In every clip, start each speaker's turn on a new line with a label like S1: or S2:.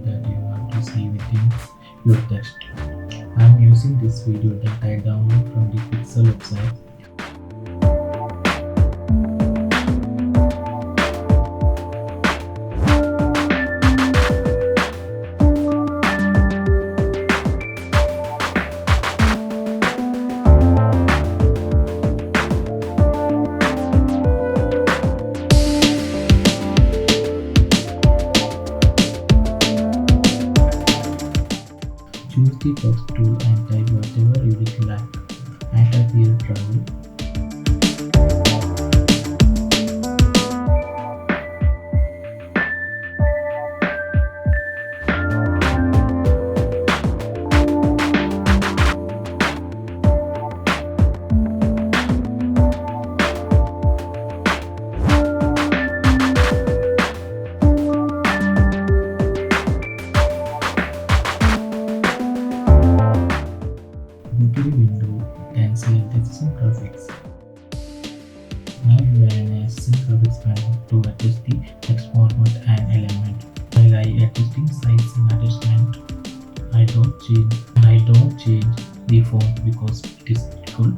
S1: that you want to see within your text. I am using this video that I downloaded from the Pixel website. Choose the text tool and type whatever you would like. I type here travel. Go to the window and select the System Graphics. Now you are in a System Graphics panel to adjust the text format and alignment. While I adjusting size and adjustment, I don't change the font because it is cool.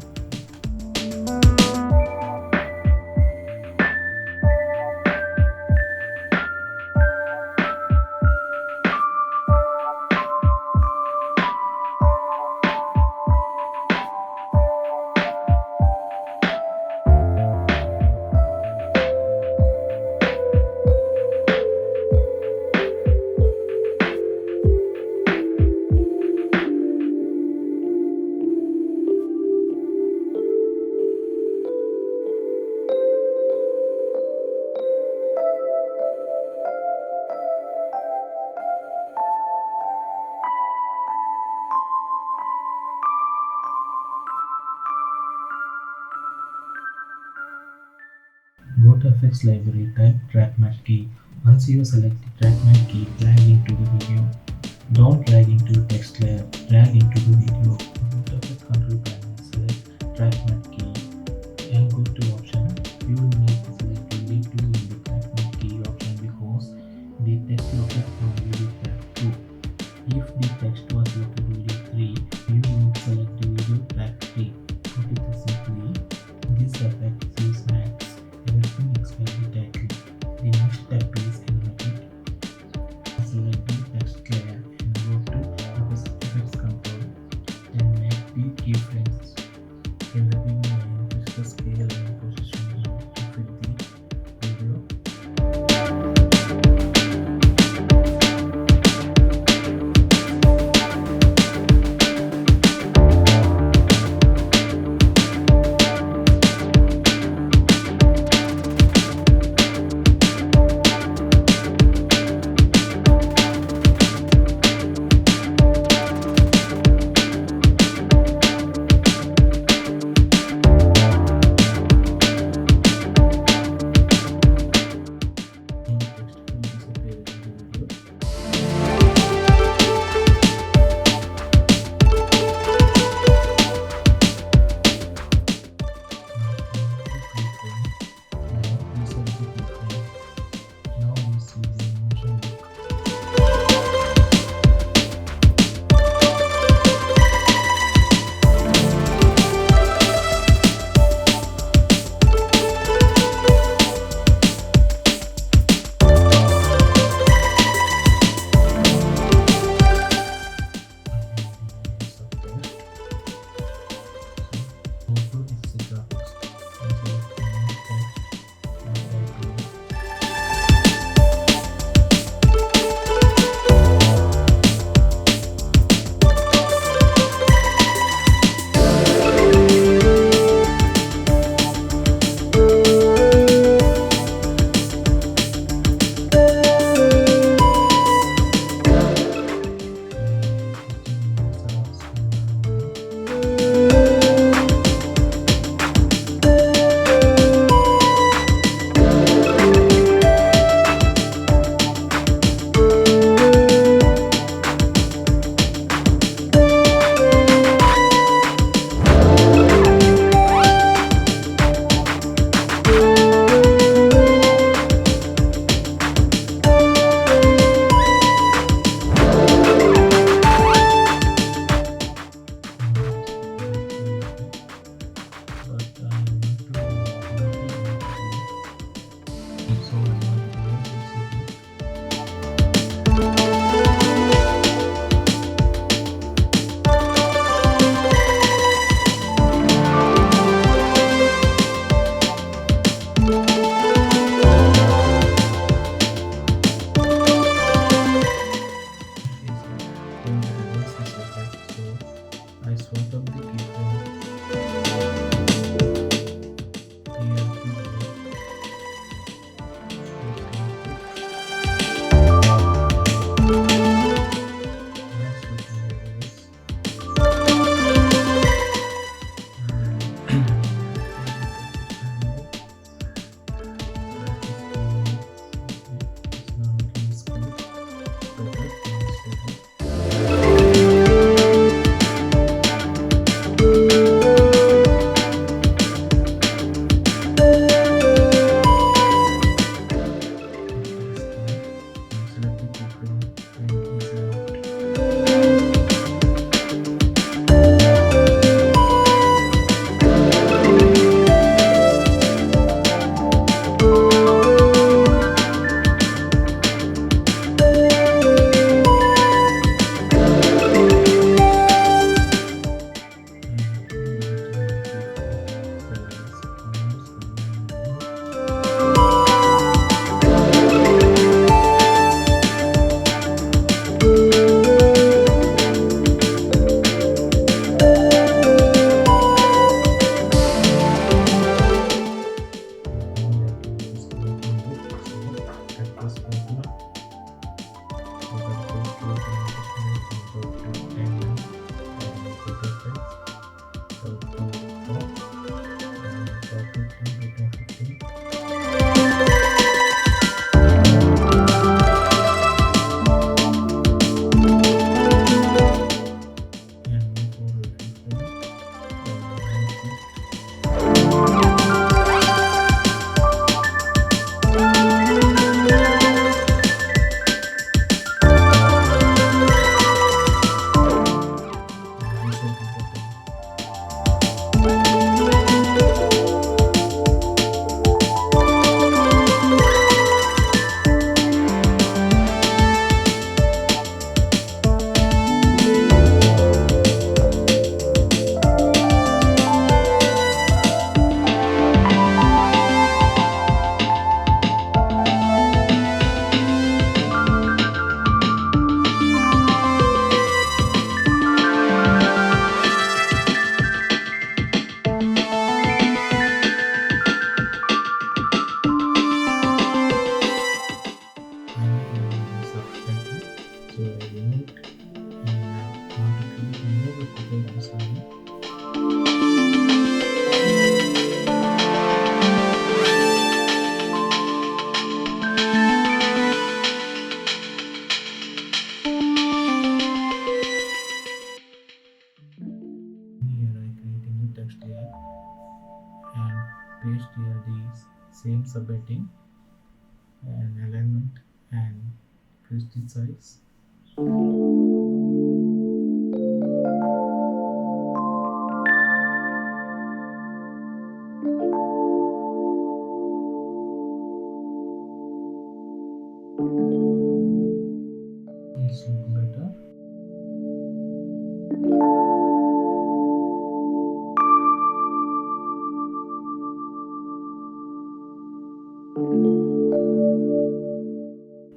S1: Go to Effects Library, type TrackMatte key. Once you select the TrackMatte key, drag into the video. Don't drag into the text layer, drag into the video. Go to Effect Control Panel, select TrackMatte key and go to Option. You will need to select Video 2 in the TrackMatte key option because the text located from Video Track 2. If the text was located Video 3, you would select the Video Track 3. Okay, this simply. This effect is max. Everything except the title. The next step is animated. Select the text layer and go to Effects Control. Then make the keyframes. In the beginning, push the scale and push the bedding and alignment and crystal size. It's look better.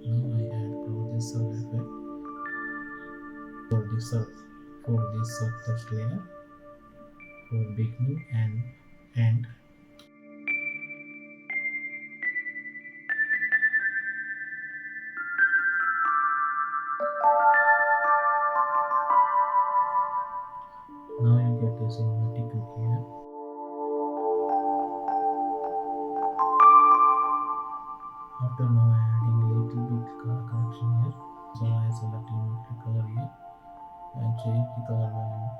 S1: Now I add this sound effect for this text layer for beginning and end. Now you get a cinematic look here. After now I adding a little bit color correction here. So I select the color here and change the color value.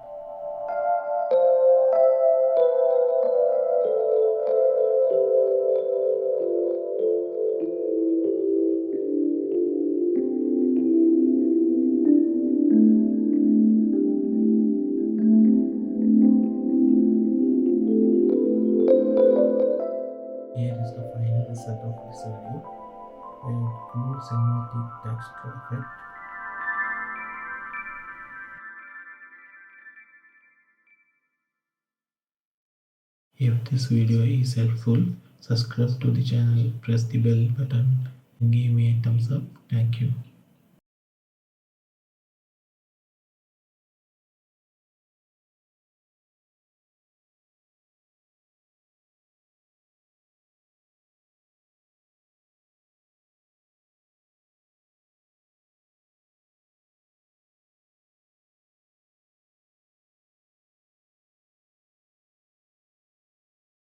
S1: Here is the final result of this video. A cool cinematic texture effect. If this video is helpful, subscribe to the channel, press the bell button, and give me a thumbs up. Thank you.